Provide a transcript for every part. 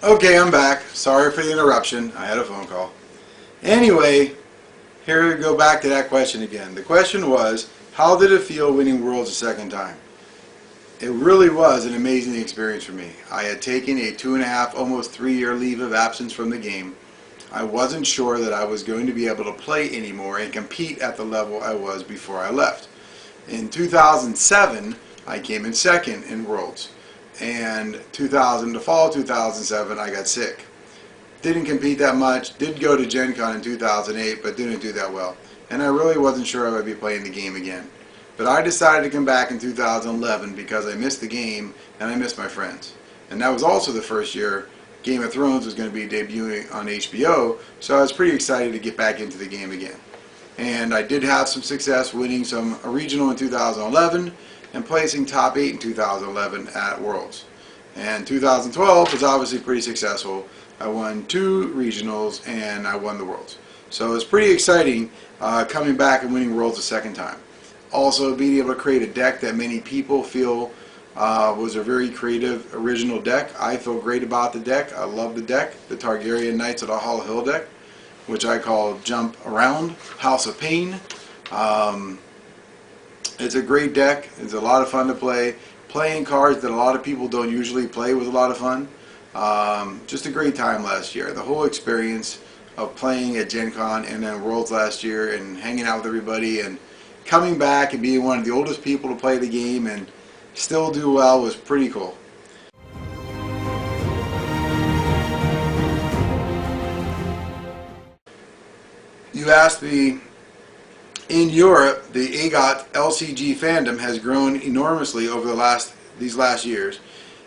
Okay, I'm back. Sorry for the interruption. I had a phone call. Anyway, here we go back to that question again. The question was, how did it feel winning Worlds a second time? It really was an amazing experience for me. I had taken a 2.5, almost 3-year leave of absence from the game. I wasn't sure that I was going to be able to play anymore and compete at the level I was before I left. In 2007, I came in second in Worlds. And the fall of 2007, I got sick. Didn't compete that much, did go to Gen Con in 2008, but didn't do that well. And I really wasn't sure I would be playing the game again. But I decided to come back in 2011 because I missed the game and I missed my friends. And that was also the first year Game of Thrones was going to be debuting on HBO, so I was pretty excited to get back into the game again. And I did have some success winning a regional in 2011 and placing top 8 in 2011 at Worlds. And 2012 was obviously pretty successful. I won 2 regionals and I won the Worlds. So it was pretty exciting coming back and winning Worlds a second time. Also being able to create a deck that many people feel was a very creative, original deck. I feel great about the deck. I love the deck, the Targaryen Knights of the Hollow Hill deck, which I call Jump Around, House of Pain. It's a great deck. It's a lot of fun to play. Playing cards that a lot of people don't usually play was a lot of fun. Just a great time last year. The whole experience of playing at Gen Con and then Worlds last year and hanging out with everybody and coming back and being one of the oldest people to play the game and still do well was pretty cool. You asked me, in Europe, the AGOT LCG fandom has grown enormously over these last years.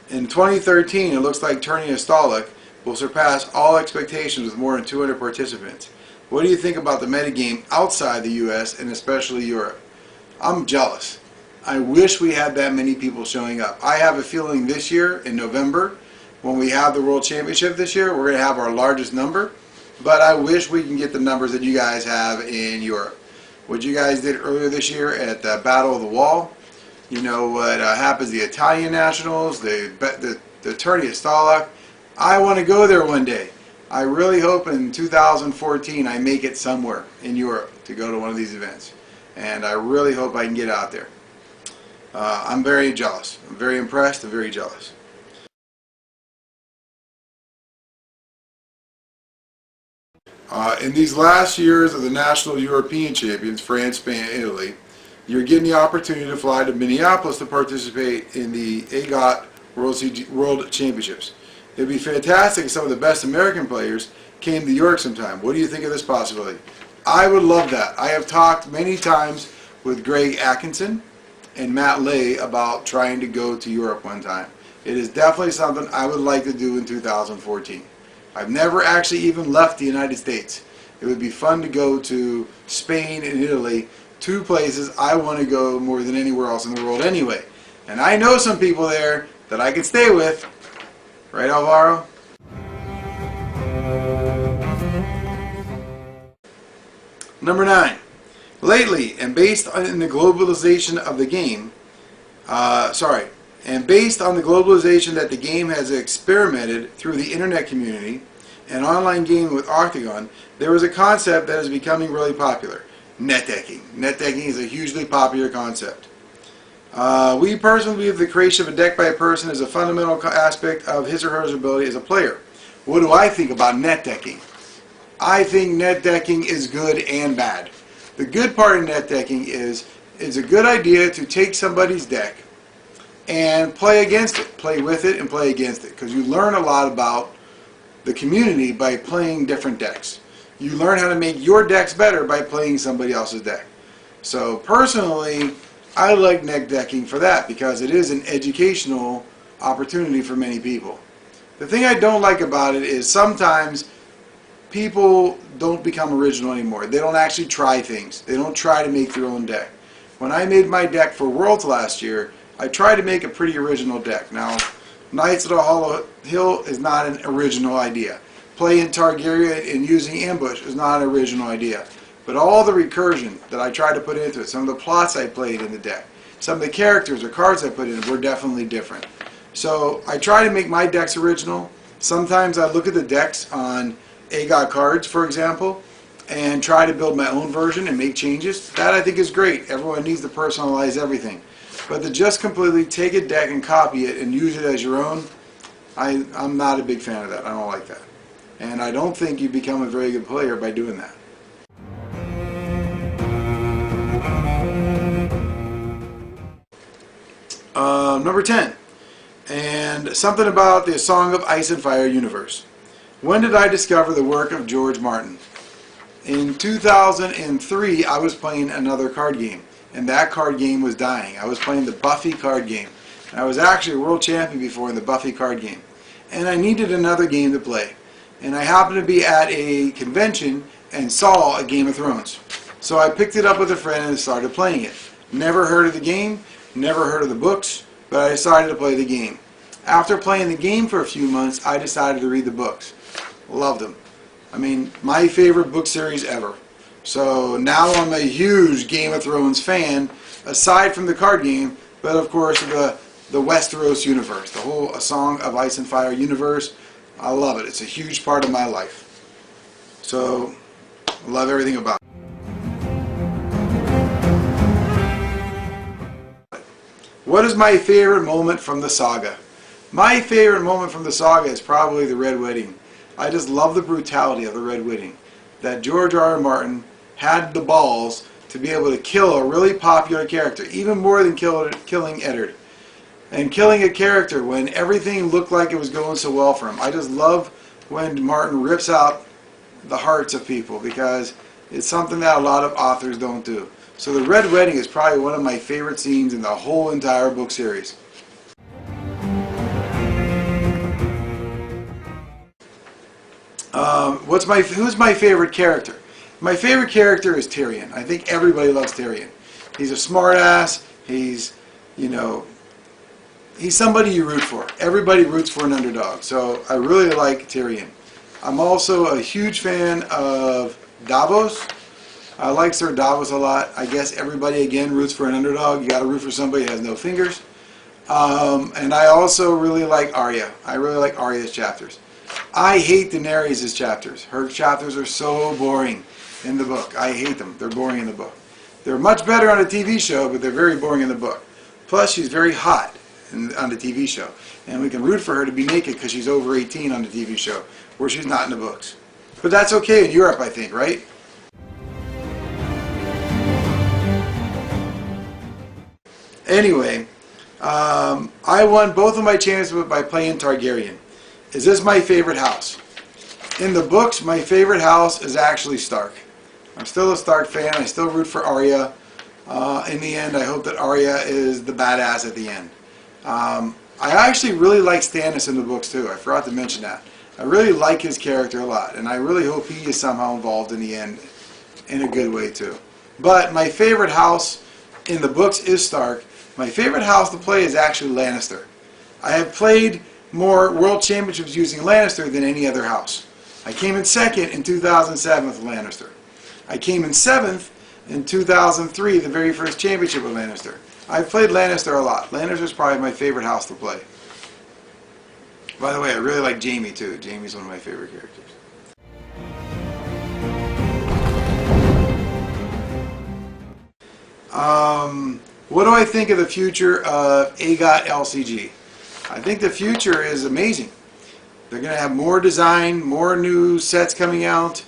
In 2013, it looks like Tourney of Stalock will surpass all expectations with more than 200 participants. What do you think about the metagame outside the US and especially Europe? I'm jealous. I wish we had that many people showing up. I have a feeling this year in November, when we have the World Championship this year, we're going to have our largest number. But I wish we can get the numbers that you guys have in Europe. What you guys did earlier this year at the Battle of the Wall, you know what happens, the Italian Nationals, the Tourney of Stalock. I want to go there one day. I really hope in 2014 I make it somewhere in Europe to go to one of these events. And I really hope I can get out there. I'm very jealous. I'm very impressed and very jealous. In these last years of the national European champions, France, Spain, and Italy, you're getting the opportunity to fly to Minneapolis to participate in the AGOT World Championships. It would be fantastic if some of the best American players came to Europe sometime. What do you think of this possibility? I would love that. I have talked many times with Greg Atkinson and Matt Lay about trying to go to Europe one time. It is definitely something I would like to do in 2014. I've never actually even left the United States. It would be fun to go to Spain and Italy, 2 places I want to go more than anywhere else in the world anyway. And I know some people there that I could stay with. Right, Alvaro? Number 9. Lately, and based on the globalization of the game, and based on the globalization that the game has experimented through the internet community and online gaming with Octagon, there is a concept that is becoming really popular: net decking. Net decking is a hugely popular concept. We personally believe the creation of a deck by a person is a fundamental aspect of his or her ability as a player. What do I think about net decking? I think net decking is good and bad. The good part of net decking is it's a good idea to take somebody's deck and play against it, play with it and play against it, because you learn a lot about the community by playing different decks. You learn how to make your decks better by playing somebody else's deck. So personally, I like net decking for that because it is an educational opportunity for many people. The thing I don't like about it is sometimes people don't become original anymore. They don't actually try things. They don't try to make their own deck. When I made my deck for Worlds last year, I tried to make a pretty original deck. Now, Knights of the Hollow Hill is not an original idea. Playing Targaryen and using ambush is not an original idea. But all the recursion that I tried to put into it, some of the plots I played in the deck, some of the characters or cards I put in were definitely different. So I try to make my decks original. Sometimes I look at the decks on AGOT cards, for example, and try to build my own version and make changes. That I think is great. Everyone needs to personalize everything. But to just completely take a deck and copy it and use it as your own, I'm not a big fan of that. I don't like that. And I don't think you become a very good player by doing that. Number 10. And something about the Song of Ice and Fire universe. When did I discover the work of George Martin? In 2003, I was playing another card game, and that card game was dying. I was playing the Buffy card game. I was actually a world champion before in the Buffy card game. And I needed another game to play. And I happened to be at a convention and saw a Game of Thrones. So I picked it up with a friend and started playing it. Never heard of the game, never heard of the books, but I decided to play the game. After playing the game for a few months, I decided to read the books. Loved them. I mean, my favorite book series ever. So now I'm a huge Game of Thrones fan, aside from the card game, but of course the Westeros universe, the whole A Song of Ice and Fire universe. I love it. It's a huge part of my life. So, I love everything about it. What is my favorite moment from the saga? My favorite moment from the saga is probably the Red Wedding. I just love the brutality of the Red Wedding. That George R. R. Martin had the balls to be able to kill a really popular character, even more than killing Eddard. And killing a character when everything looked like it was going so well for him. I just love when Martin rips out the hearts of people, because it's something that a lot of authors don't do. So the Red Wedding is probably one of my favorite scenes in the whole entire book series. Who's my favorite character? My favorite character is Tyrion. I think everybody loves Tyrion. He's a smartass. He's somebody you root for. Everybody roots for an underdog. So I really like Tyrion. I'm also a huge fan of Davos. I like Sir Davos a lot. I guess everybody again roots for an underdog. You got to root for somebody who has no fingers. And I also really like Arya. I really like Arya's chapters. I hate Daenerys' chapters. Her chapters are so boring in the book. I hate them. They're boring in the book. They're much better on a TV show, but they're very boring in the book. Plus, she's very hot on the TV show. And we can root for her to be naked because she's over 18 on the TV show, where she's not in the books. But that's okay in Europe, I think, right? Anyway, I won both of my championships by playing Targaryen. Is this my favorite house? In the books, my favorite house is actually Stark. I'm still a Stark fan. I still root for Arya. In the end, I hope that Arya is the badass at the end. I actually really like Stannis in the books too. I forgot to mention that. I really like his character a lot, and I really hope he is somehow involved in the end in a good way too. But my favorite house in the books is Stark. My favorite house to play is actually Lannister. I have played more World Championships using Lannister than any other house. I came in second in 2007 with Lannister. I came in 7th in 2003, the very first championship with Lannister. I've played Lannister a lot. Lannister is probably my favorite house to play. By the way, I really like Jaime too. Jaime's one of my favorite characters. What do I think of the future of AGOT LCG? I think the future is amazing. They're going to have more design, more new sets coming out.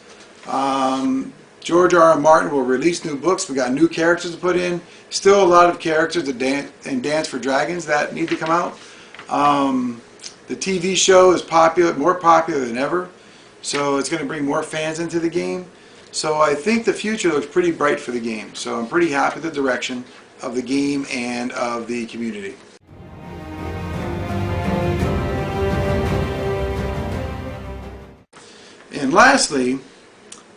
George R. R. Martin will release new books. We got new characters to put in. Still a lot of characters to Dance for Dragons that need to come out. The TV show is popular, more popular than ever. So it's going to bring more fans into the game. So I think the future looks pretty bright for the game. So I'm pretty happy with the direction of the game and of the community. And lastly,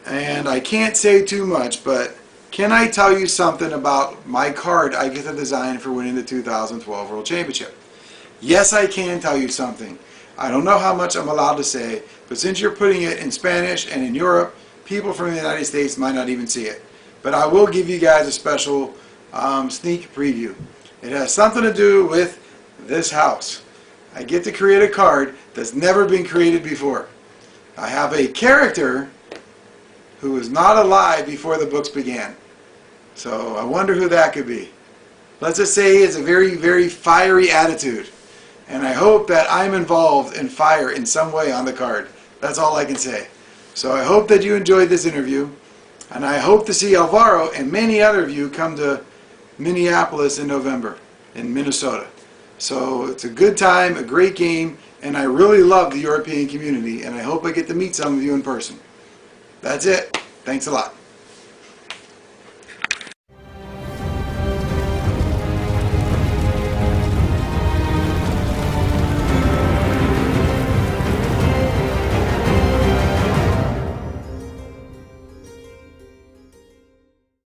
and I can't say too much, but can I tell you something about my card I get to design for winning the 2012 World Championship? Yes, I can tell you something. I don't know how much I'm allowed to say, but since you're putting it in Spanish and in Europe, people from the United States might not even see it. But I will give you guys a special sneak preview. It has something to do with this house. I get to create a card that's never been created before. I have a character who was not alive before the books began. So I wonder who that could be. Let's just say he has a very, very fiery attitude. And I hope that I'm involved in fire in some way on the card. That's all I can say. So I hope that you enjoyed this interview. And I hope to see Alvaro and many other of you come to Minneapolis in November, in Minnesota. So it's a good time, a great game, and I really love the European community, and I hope I get to meet some of you in person. That's it. Thanks a lot.